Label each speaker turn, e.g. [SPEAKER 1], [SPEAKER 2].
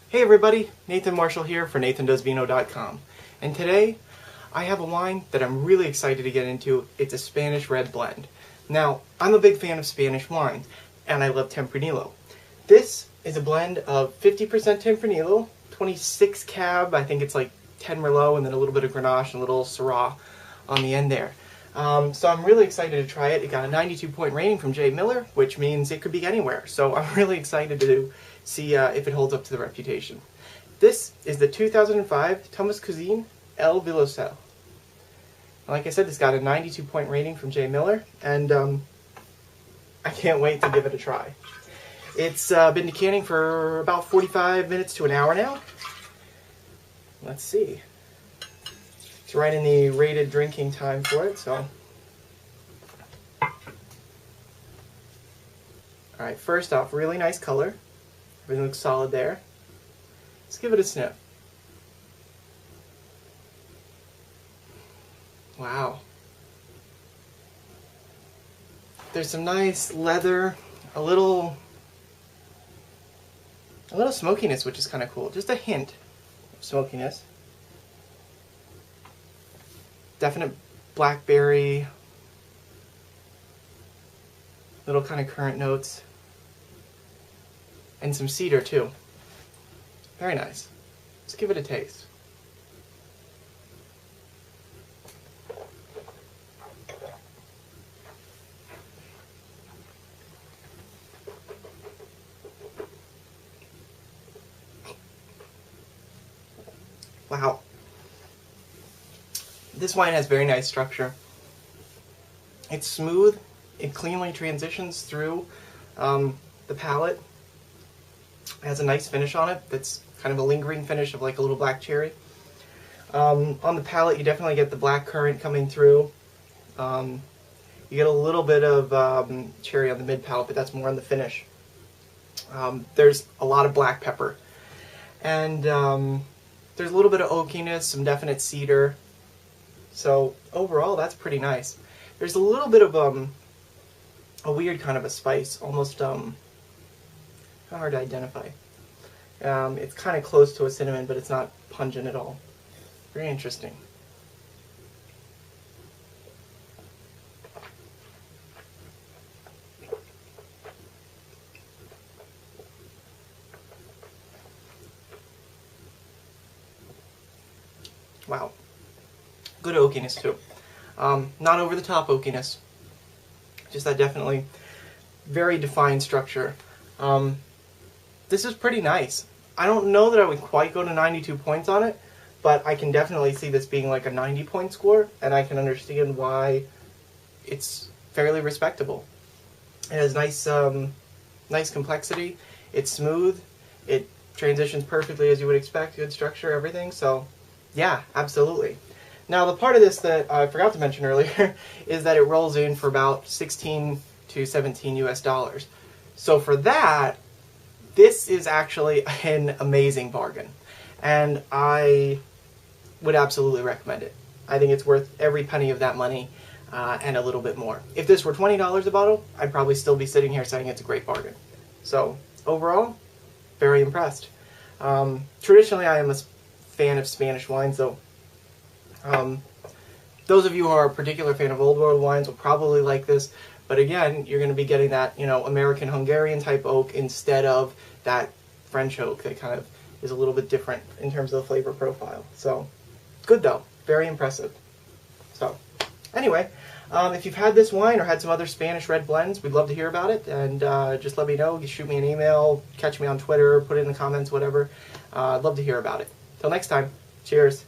[SPEAKER 1] Hey everybody, Nathan Marshall here for nathandoesvino.com, and today I have a wine that I'm really excited to get into. It's a Spanish red blend. Now, I'm a big fan of Spanish wine, and I love Tempranillo. This is a blend of 50% Tempranillo, 26 Cab, I think it's like 10 Merlot, and then a little bit of Grenache and a little Syrah on the end there. So I'm really excited to try it. It got a 92-point rating from J. Miller, which means it could be anywhere. So I'm really excited to see if it holds up to the reputation. This is the 2005 Tomàs Cusiné El Vilosell. Like I said, it's got a 92-point rating from J. Miller, and I can't wait to give it a try. It's been decanting for about 45 minutes to an hour now. Let's see. It's right in the rated drinking time for it, so. Alright, first off, really nice color. Everything looks solid there. Let's give it a sniff. Wow. There's some nice leather, a little smokiness, which is kind of cool. Just a hint of smokiness. Definite blackberry, little kind of currant notes, and some cedar too. Very nice. Let's give it a taste. Wow. This wine has very nice structure. It's smooth. It cleanly transitions through the palate. It has a nice finish on it that's kind of a lingering finish of like a little black cherry. On the palate, you definitely get the black currant coming through. You get a little bit of cherry on the mid palate, but that's more on the finish. There's a lot of black pepper. And there's a little bit of oakiness, some definite cedar. So overall, that's pretty nice. There's a little bit of a weird kind of a spice, almost kind of hard to identify. It's kind of close to a cinnamon, but it's not pungent at all. Very interesting. Wow. Good oakiness too. Not over the top oakiness. Just that definitely very defined structure. This is pretty nice. I don't know that I would quite go to 92 points on it, but I can definitely see this being like a 90-point score, and I can understand why it's fairly respectable. It has nice, nice complexity. It's smooth. It transitions perfectly as you would expect. Good structure, everything. So, yeah, absolutely. Now, the part of this that I forgot to mention earlier is that it rolls in for about 16 to 17 US dollars. So for that, this is actually an amazing bargain, and I would absolutely recommend it. I think it's worth every penny of that money and a little bit more. If this were $20 a bottle, I'd probably still be sitting here saying it's a great bargain. So overall, very impressed. Traditionally, I am a fan of Spanish wines, though. Those of you who are a particular fan of Old World wines will probably like this, but again, you're going to be getting that, you know, American-Hungarian type oak instead of that French oak that kind of is a little bit different in terms of the flavor profile. So, good though. Very impressive. So, anyway, if you've had this wine or had some other Spanish red blends, we'd love to hear about it, and just let me know. Shoot me an email, catch me on Twitter, put it in the comments, whatever. I'd love to hear about it. Till next time, cheers.